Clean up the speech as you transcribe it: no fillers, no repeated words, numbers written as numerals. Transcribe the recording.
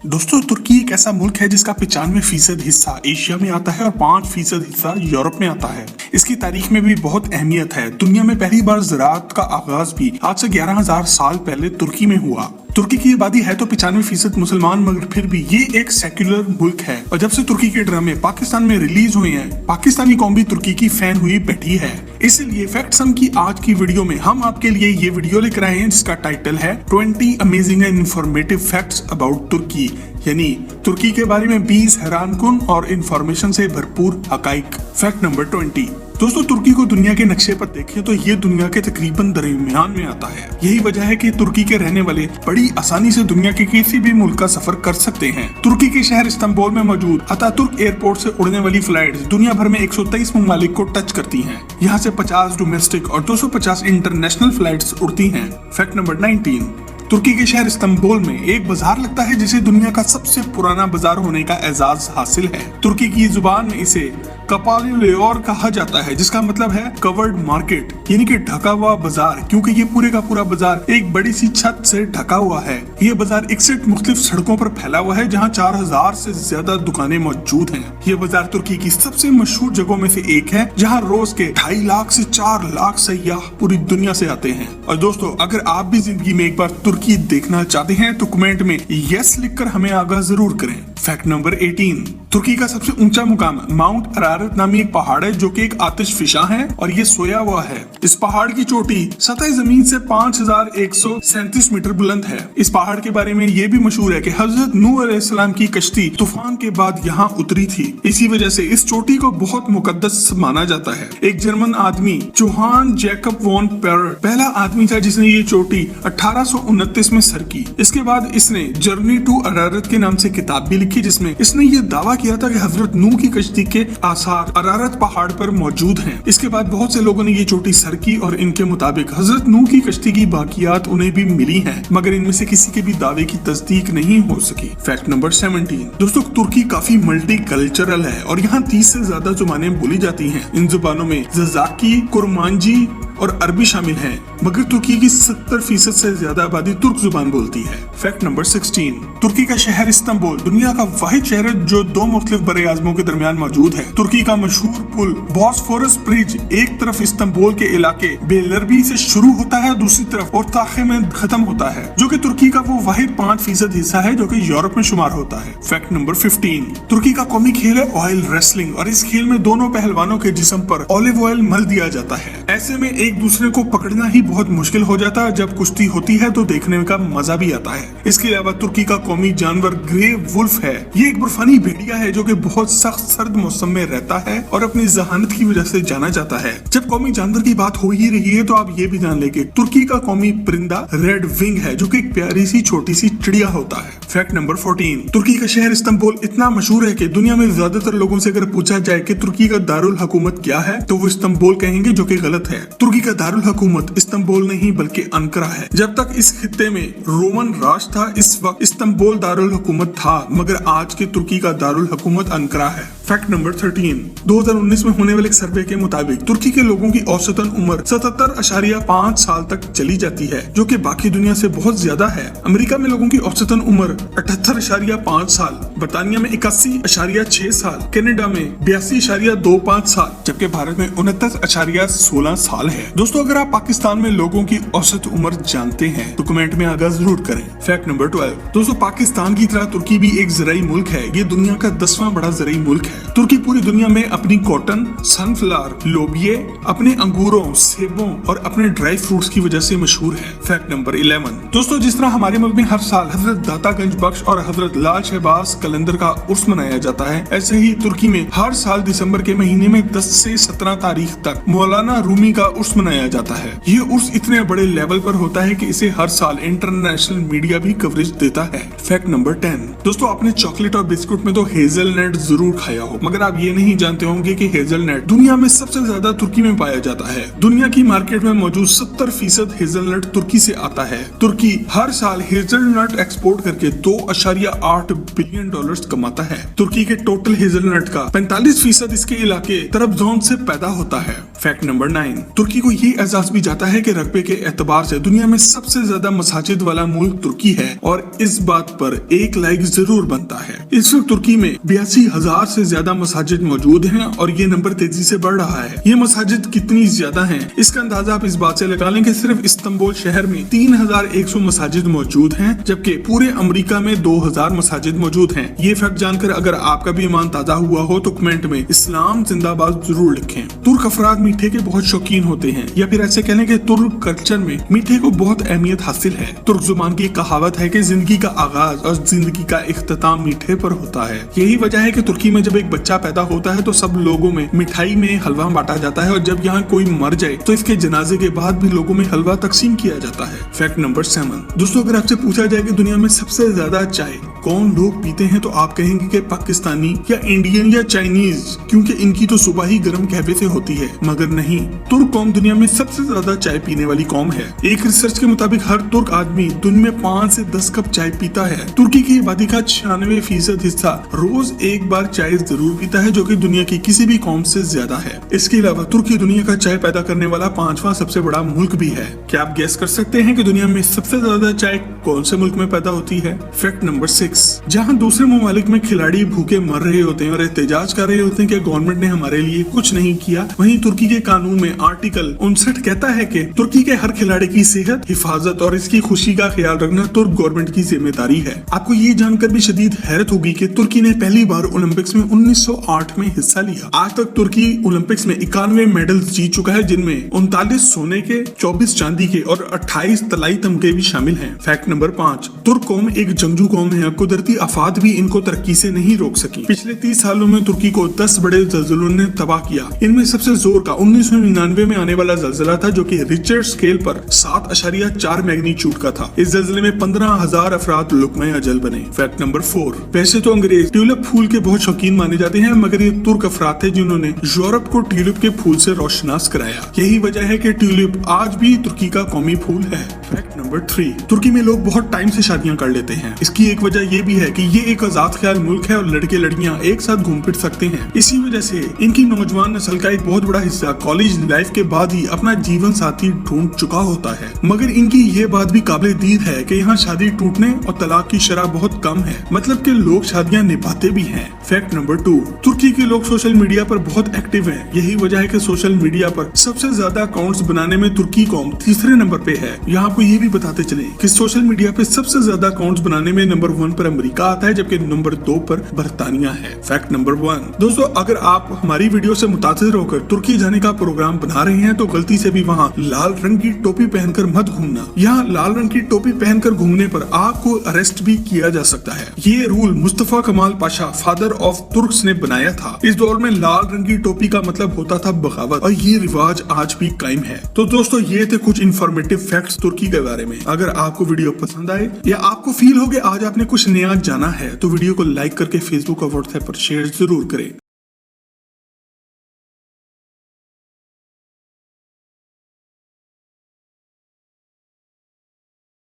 दोस्तों, तुर्की एक ऐसा मुल्क है जिसका 95% हिस्सा एशिया में आता है और 5% हिस्सा यूरोप में आता है। इसकी तारीख में भी बहुत अहमियत है। दुनिया में पहली बार ज़राअत का आगाज भी आज से 11,000 साल पहले तुर्की में हुआ। तुर्की की आबादी है तो 95% मुसलमान, मगर फिर भी ये एक सेक्युलर मुल्क है। और जब से तुर्की के ड्रामे पाकिस्तान में रिलीज हुए हैं, पाकिस्तानी कौम भी तुर्की की फैन हुई बैठी है। इसलिए फैक्ट सम की आज की वीडियो में हम आपके लिए ये वीडियो लेकर आए हैं जिसका टाइटल है 20 amazing and informative facts about तुर्की, यानी तुर्की के बारे में 20 हैरानकुन और इंफॉर्मेशन से भरपूर हकाइक। Fact number 20। दोस्तों, तुर्की को दुनिया के नक्शे पर देखें तो ये दुनिया के तकरीबन दरमियान में आता है। यही वजह है कि तुर्की के रहने वाले बड़ी आसानी से दुनिया के किसी भी मुल्क का सफर कर सकते हैं। तुर्की के शहर इस्तांबुल में मौजूद अतातुर्क एयरपोर्ट से उड़ने वाली फ्लाइट्स दुनिया भर में 123 ममालिक को टच करती हैं। यहाँ से 50 डोमेस्टिक और 250 इंटरनेशनल फ्लाइट्स उड़ती हैं। Fact number 19। तुर्की के शहर इस्तांबुल में एक बाजार लगता है जिसे दुनिया का सबसे पुराना बाजार होने का एजाज हासिल है। तुर्की की जुबान में इसे कपालियोर कहा जाता है, जिसका मतलब है कवर्ड मार्केट, यानी कि ढका हुआ बाजार, क्योंकि ये पूरे का पूरा बाजार एक बड़ी सी छत से ढका हुआ है। ये बाजार 61 मुख्तलिफ सड़कों पर फैला हुआ है जहाँ 4000 से ज्यादा दुकानें मौजूद हैं। ये बाजार तुर्की की सबसे मशहूर जगहों में से एक है जहाँ रोज के 2.5 लाख से 4 लाख सयाह पूरी दुनिया से आते हैं। और दोस्तों, अगर आप भी जिंदगी में एक बार तुर्की देखना चाहते हैं तो कमेंट में यस लिखकर हमें आगाह जरूर करें। Fact number 18। तुर्की का सबसे ऊंचा मुकाम माउंट अरारत नामी एक पहाड़ है जो कि एक आतिशफिशा है और ये सोया हुआ है। इस पहाड़ की चोटी सतह जमीन से 5137 मीटर बुलंद है। इस पहाड़ के बारे में ये भी मशहूर है कि हजरत नूह अलैहिस्सलाम की कश्ती तूफान के बाद यहाँ उतरी थी। इसी वजह से इस चोटी को बहुत मुकद्दस माना जाता है। एक जर्मन आदमी जोहान जैकब वॉन पेरर पहला आदमी था जिसने ये चोटी 1829 में सर की। इसके बाद इसने जर्नी टू अरारत के नाम से किताब भी लिखी जिसमें इसने ये दावा किया था कि हजरत नूह की कश्ती के आसार अरारत पहाड़ पर मौजूद हैं। इसके बाद बहुत से लोगों ने ये चोटी सर की और इनके मुताबिक हजरत नूह की कश्ती की बाकियात उन्हें भी मिली हैं, मगर इनमें से किसी के भी दावे की तस्दीक नहीं हो सकी। Fact number 17। दोस्तों, तुर्की काफी मल्टी कल्चरल है और यहाँ 30 से ज्यादा जुबानें बोली जाती हैं। इन जुबानों में ज़ाकी, कुरमांजी और अरबी शामिल है, मगर तुर्की की 70% से ज्यादा आबादी तुर्क जुबान बोलती है। Fact number 16। तुर्की का शहर इस्तांबुल दुनिया का वाहिद शहर है जो 2 मुख्तलिफ बड़े आज़मों के दरमियान मौजूद है। तुर्की का मशहूर पुल बॉस्फोरस ब्रिज एक तरफ इस्तांबुल के इलाके बेलरबी से शुरू होता है, दूसरी तरफ और ताखे में खत्म होता है, जो कि तुर्की का वो वाहिद 5% हिस्सा है जो कि यूरोप में शुमार होता है। Fact number 15। तुर्की का कौमी खेल है ऑयल रेसलिंग और इस खेल में दोनों पहलवानों के जिस्म पर ऑलिव ऑयल मल दिया जाता है। ऐसे में एक दूसरे को पकड़ना ही बहुत मुश्किल हो जाता है। जब कुश्ती होती है तो देखने का मजा भी आता है। इसके अलावा तुर्की का कौमी जानवर ग्रे वुल्फ है। ये एक बर्फानी भेड़िया है जो कि बहुत सख्त सर्द मौसम में रहता है और अपनी जहानत की वजह से जाना जाता है। जब कौमी जानवर की बात हो ही रही है तो आप ये भी जान ले कि तुर्की का कौमी परिंदा रेड विंग है जो कि एक प्यारी सी छोटी सी चिड़िया होता है। Fact number 14। तुर्की का शहर इस्तांबुल इतना मशहूर है कि दुनिया में ज्यादातर लोगों से अगर पूछा जाए कि तुर्की का दारुल हुकूमत क्या है तो वो इस्तांबुल कहेंगे, जो कि गलत है। तुर्की का दारुल हुकूमत इस्तांबुल नहीं बल्कि अंकारा है। जब तक इस खित्ते में रोमन राज था इस वक्त इस्तांबुल दारुल हुकूमत था, मगर आज के तुर्की का दारुल हुकूमत अंकारा है। Fact number 13। 2019 में होने वाले एक सर्वे के मुताबिक तुर्की के लोगों की औसतन उम्र 77.5 साल तक चली जाती है, जो कि बाकी दुनिया से बहुत ज्यादा है। अमेरिका में लोगों की औसतन उम्र 78.5 साल, बर्तानिया में 81.6 साल, कनाडा में 82.25 साल, जबकि भारत में 69.16 साल है। दोस्तों, अगर आप पाकिस्तान में लोगों की औसत उम्र जानते हैं तो कमेंट में आगाह जरूर करें। Fact number 12। दोस्तों, पाकिस्तान की तरह तुर्की भी एक ज़राई मुल्क है। ये दुनिया का 10वां बड़ा ज़राई मुल्क है। तुर्की पूरी दुनिया में अपनी कॉटन, सनफ्लावर, लोबिये, अपने अंगूरों, सेबों और अपने ड्राई फ्रूट्स की वजह से मशहूर है। Fact number 11। दोस्तों, जिस तरह हमारे मुल्क में हर साल हजरत दातागंज बख्श और हजरत लाल शहबाज कलंदर का उर्स मनाया जाता है, ऐसे ही तुर्की में हर साल दिसंबर के महीने में 10 से 17 तारीख तक मौलाना रूमी का उर्स मनाया जाता है। ये उर्स इतने बड़े लेवल पर होता है कि इसे हर साल इंटरनेशनल मीडिया भी कवरेज देता है। Fact number 10। दोस्तों, आपने चॉकलेट और बिस्कुट में तो हेजलनट जरूर खाया हो, मगर आप ये नहीं जानते होंगे कि हेजलनट दुनिया में सबसे ज्यादा तुर्की में पाया जाता है। दुनिया की मार्केट में मौजूद 70% हेजलनट तुर्की से आता है। तुर्की हर साल हेजलनट एक्सपोर्ट करके $2.8 बिलियन कमाता है। तुर्की के टोटल हेजलनट का 45% इसके इलाके तरफ जोन से पैदा होता है। फैक्ट नंबर 9, तुर्की को ये एहसास भी जाता है कि रकबे के एतबार से दुनिया में सबसे ज्यादा मसाजिद वाला मुल्क तुर्की है और इस बात पर एक लाइक जरूर बनता है। इस वक्त तुर्की में 82,000 से ज्यादा मसाजिद मौजूद हैं और ये नंबर तेजी से बढ़ रहा है। ये मसाजिद कितनी ज्यादा हैं, इसका अंदाजा आप इस बात से लगा लें कि सिर्फ इस्तांबुल शहर में 3,100 मसाजिद मौजूद हैं, जबकि पूरे अमेरिका में 2,000 मसाजिद मौजूद हैं। ये फैक्ट जानकर अगर आपका भी ईमान ताजा हुआ हो तो कमेंट में इस्लाम जिंदाबाद जरूर लिखें। तुर्क अफराद मीठे के बहुत शौकीन होते हैं, या फिर ऐसे कहने के तुर्क कल्चर में मीठे को बहुत अहमियत हासिल है। तुर्क जुबान की कहावत है कि जिंदगी का आगाज और जिंदगी का इख्तिताम मीठे पर होता है। यही वजह है कि तुर्की में जब एक बच्चा पैदा होता है तो सब लोगों में मिठाई में हलवा बांटा जाता है और जब यहाँ कोई मर जाए तो इसके जनाजे के बाद भी लोगों में हलवा तकसीम किया जाता है। फैक्ट नंबर 7, दोस्तों अगर आपसे पूछा जाए कि दुनिया में सबसे ज्यादा चाय कौन लोग पीते हैं तो आप कहेंगे कि पाकिस्तानी या इंडियन या चाइनीज, क्योंकि इनकी तो सुबह ही गर्म कहवे से होती है। मगर नहीं, तुर्क कौम दुनिया में सबसे ज्यादा चाय पीने वाली कौम है। एक रिसर्च के मुताबिक हर तुर्क आदमी दिन में 5 से 10 कप चाय पीता है। तुर्की की आबादी का 96% हिस्सा रोज एक बार चाय जरूर पीता है, जो कि दुनिया की किसी भी कौम से ज्यादा है। इसके अलावा तुर्की दुनिया का चाय पैदा करने वाला 5वां सबसे बड़ा मुल्क भी है। क्या आप गेस कर सकते हैं कि दुनिया में सबसे ज्यादा चाय कौन से मुल्क में पैदा होती है? फैक्ट नंबर 6, जहां दूसरे ममालिक में खिलाड़ी भूखे मर रहे होते हैं और एहतजाज कर रहे होते हैं कि गवर्नमेंट ने हमारे लिए कुछ नहीं किया, वहीं तुर्की के कानून में आर्टिकल 59 कहता है कि तुर्की के हर खिलाड़ी की सेहत, हिफाजत और इसकी खुशी का ख्याल रखना तुर्क गवर्नमेंट की जिम्मेदारी है। आपको ये जानकर भी शदीद हैरत होगी कि तुर्की ने पहली बार ओलंपिक्स में 1908 में हिस्सा लिया। आज तक तुर्की ओलंपिक्स में 91 मेडल्स जीत चुका है, जिनमें 39 सोने के, 24 चांदी के और 28 तलाई तमगे भी शामिल हैं। फैक्ट नंबर 5, तुर्क कौम एक जंगजू कौम है। कुदरती आफात भी इनको तरक्की से नहीं रोक सकी। पिछले 30 सालों में तुर्की को 10 बड़े ज़लज़लों ने तबाह किया। इनमें सबसे जोर का 1999 में आने वाला ज़लज़ला था, जो कि रिक्टर स्केल पर 7.4 मैग्नीट्यूड का था। इस ज़लज़ले में 15,000 अफराद लुकमे अजल बने। फैक्ट नंबर 4, वैसे तो अंग्रेज ट्यूलिप फूल के बहुत शौकीन माने जाते हैं, मगर ये तुर्क अफराद थे जिन्होंने यूरोप को ट्यूलिप के फूल से रोशनास कराया। यही वजह है कि ट्यूलिप आज भी तुर्की का कौमी फूल है। फैक्ट नंबर 3, तुर्की में लोग बहुत टाइम से शादियां कर लेते हैं। इसकी एक वजह ये भी है कि ये एक आजाद ख्याल मुल्क है और लड़के लड़कियां एक साथ घूम फिर सकते हैं। इसी वजह से इनकी नौजवान नस्ल का एक बहुत बड़ा हिस्सा कॉलेज लाइफ के बाद ही अपना जीवन साथी ढूंढ चुका होता है। मगर इनकी ये बात भी काबिल दीद है कि यहाँ शादी टूटने और तलाक की शरह बहुत कम है, मतलब कि लोग शादियां निभाते भी हैं। फैक्ट नंबर 2, तुर्की के लोग सोशल मीडिया पर बहुत एक्टिव हैं। यही वजह है कि सोशल मीडिया पर सबसे ज्यादा अकाउंट्स बनाने में तुर्की कौम तीसरे नंबर पे है। यहाँ आपको ये भी बताते चले कि सोशल मीडिया पे सबसे ज्यादा अकाउंट्स बनाने में नंबर 1 पर अमेरिका आता है, जबकि नंबर 2 पर बरतानिया है। फैक्ट नंबर 1, दोस्तों अगर आप हमारी वीडियो से मुतासिर होकर तुर्की जाने का प्रोग्राम बना रहे हैं तो गलती से भी वहाँ लाल रंग की टोपी पहनकर मत घूमना। यहाँ लाल रंग की टोपी पहनकर घूमने पर आपको अरेस्ट भी किया जा सकता है। ये रूल मुस्तफा कमाल पाशा, फादर ऑफ तुर्क्स, ने बनाया था। इस दौर में लाल रंग की टोपी का मतलब होता था बगावत, और ये रिवाज आज भी कायम है। तो दोस्तों ये थे कुछ इन्फॉर्मेटिव फैक्ट्स तुर्की के बारे में। अगर आपको वीडियो पसंद आए या आपको फील हो कि आज आपने कुछ नया जाना है तो वीडियो को लाइक करके फेसबुक और व्हाट्सएप पर शेयर जरूर करें।